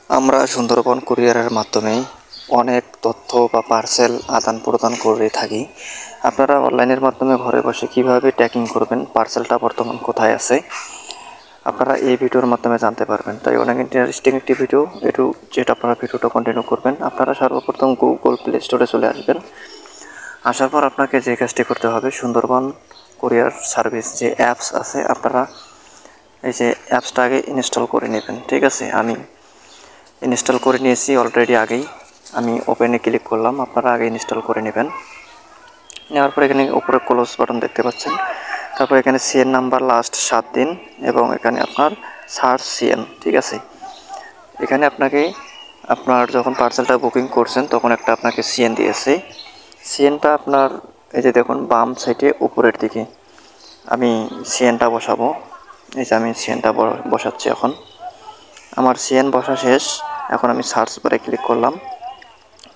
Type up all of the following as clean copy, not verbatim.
আমরা সুন্দরবন কুরিয়ারের মাধ্যমে অনেক তথ্য বা পার্সেল আদান প্রদান করে থাকি। আপনারা অনলাইনের মাধ্যমে ঘরে বসে কিভাবে ট্র্যাকিং করবেন পার্সেলটা বর্তমান কোথায় আছে আপনারা এই ভিডিওর মাধ্যমে জানতে পারবেন। তাই অনেক ইন্টারেস্টিং একটি ভিডিও, যেটা আপনারা ভিডিওটা কন্টিনিউ করবেন। আপনারা সর্বপ্রথম গুগল প্লে স্টোরে চলে আসবেন। আসার পর আপনাকে যে কাজটি করতে হবে, সুন্দরবন কুরিয়ার সার্ভিস যে অ্যাপস আছে, আপনারা এই যে অ্যাপসটা আগে ইনস্টল করে নেবেন। ঠিক আছে, আমি ইনস্টল করে নিয়েছি অলরেডি আগেই। আমি ওপেনে ক্লিক করলাম, আপনারা আগে ইনস্টল করে নেবেন। নেওয়ার পর এখানে উপরে ক্লোজ বাটন দেখতে পাচ্ছেন। তারপর এখানে সিএন নাম্বার লাস্ট 7 দিন এবং এখানে আপনার সার্চ সিএন। ঠিক আছে, এখানে আপনার যখন পার্সেলটা বুকিং করছেন তখন একটা আপনাকে সিএন দিয়েছে। সিএনটা আপনার এই যে দেখুন বাম সাইডে উপরের দিকে আমি সিএনটা বসাবো। এই যে আমি সিএনটা বসাচ্ছি। এখন আমার সিএন বসা শেষ। এখন আমি সার্চ বারে ক্লিক করলাম।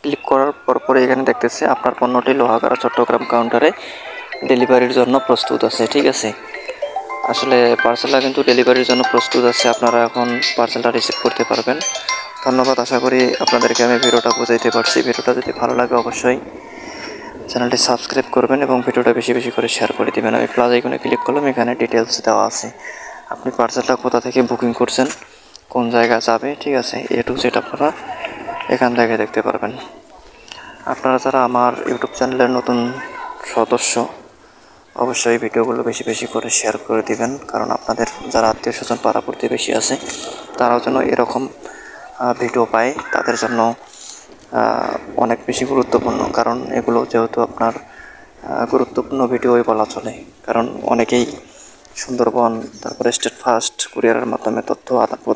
ক্লিক করার পরে এখানে দেখতেছে আপনার পণ্যটি লোহাগাড়া চট্টগ্রাম কাউন্টারে ডেলিভারির জন্য প্রস্তুত আছে। ঠিক আছে, আসলে পার্সেলটা কিন্তু ডেলিভারির জন্য প্রস্তুত আছে। আপনারা এখন পার্সেলটা রিসিভ করতে পারবেন। ধন্যবাদ। আশা করি আপনাদেরকে আমি ভিডিওটা বোঝাইতে পারছি। ভিডিওটা যদি ভালো লাগে অবশ্যই চ্যানেলটি সাবস্ক্রাইব করবেন এবং ভিডিওটা বেশি বেশি করে শেয়ার করে দেবেন। আমি প্লাস আইকনে ক্লিক করলাম, এখানে ডিটেলস দেওয়া আছে। আপনি পার্সেলটা কোথা থেকে বুকিং করছেন, কোন জায়গা যাবে, ঠিক আছে, এ টু জেড আপনারা এখান থেকে দেখতে পারবেন। আপনারা যারা আমার ইউটিউব চ্যানেলের নতুন সদস্য, অবশ্যই ভিডিওগুলো বেশি বেশি করে শেয়ার করে দিবেন, কারণ আপনাদের যারা আত্মীয় স্বজন পাড়া প্রতিবেশী আছে তারাও যেন এরকম ভিডিও পায়। তাদের জন্য অনেক বেশি গুরুত্বপূর্ণ, কারণ এগুলো যেহেতু আপনার গুরুত্বপূর্ণ ভিডিওই বলা চলে। কারণ অনেকেই সুন্দরবন, তারপরে স্টেট ফার্স্ট কুরিয়ারের মাধ্যমে তথ্য আদান প্রদান